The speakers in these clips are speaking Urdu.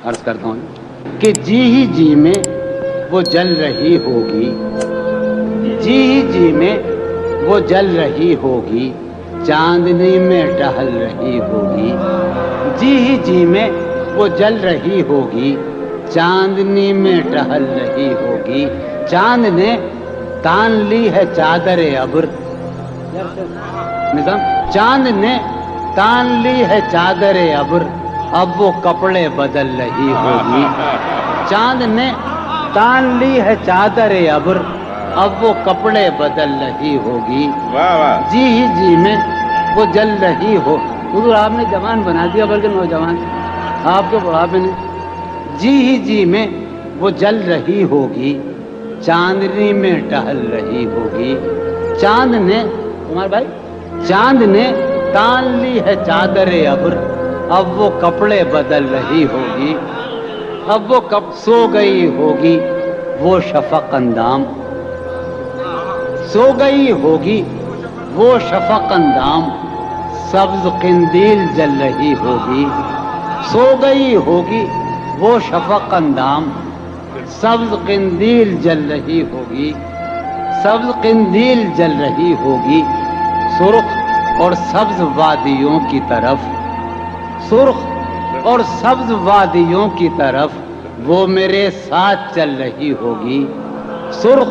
عرض کرتا ہوں کہ جی ہی جی میں وہ جل رہی ہوگی، جی ہی جی میں وہ جل رہی ہوگی، چاندنی میں ٹہل رہی ہوگی، جی ہی جی میں وہ جل رہی ہوگی، چاندنی میں ٹہل رہی ہوگی۔ چاند نے تان لی ہے چادر ابر، نظام چاند نے تان لی ہے چادر ابر، اب وہ کپڑے بدل رہی ہوگی۔ چاند نے تان لی ہے چادر ابر، اب وہ کپڑے بدل رہی ہوگی۔ جی ہی جی میں وہ جل رہی ہو، حضور آپ نے جوان بنا دیا بلکہ نوجوان آپ کے بڑھاپے نے۔ جی ہی جی میں وہ جل رہی ہوگی، چاندنی میں ٹہل رہی ہوگی۔ چاند نے تمہارے بھائی چاند نے تان لی ہے چادر ابر، اب وہ کپڑے بدل رہی ہوگی، اب وہ کب سو گئی ہوگی وہ شفق اندام، سو گئی ہوگی وہ شفق اندام، سبز قندیل جل رہی ہوگی، سو گئی ہوگی وہ شفق اندام، سبز قندیل جل رہی ہوگی، سبز قندیل جل رہی ہوگی۔ سرخ اور سبز وادیوں کی طرف، سرخ اور سبز وادیوں کی طرف وہ میرے ساتھ چل رہی ہوگی، سرخ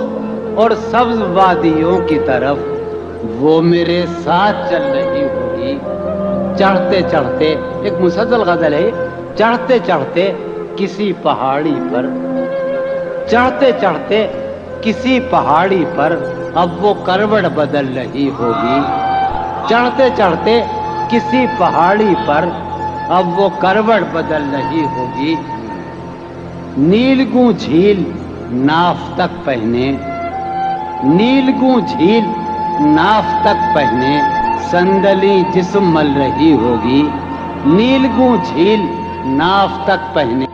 اور سبز وادیوں کی طرف وہ میرے ساتھ چل رہی ہوگی۔ چڑھتے چڑھتے ایک مسلسل غزل ہے، چڑھتے چڑھتے کسی پہاڑی پر، چڑھتے چڑھتے کسی پہاڑی پر اب وہ کروٹ بدل رہی ہوگی، چڑھتے چڑھتے کسی پہاڑی پر اب وہ کروٹ بدل رہی ہوگی۔ نیلگوں جھیل ناف تک پہنے، نیلگوں جھیل ناف تک پہنے، صندلی جسم مل رہی ہوگی، نیلگوں جھیل ناف تک پہنے۔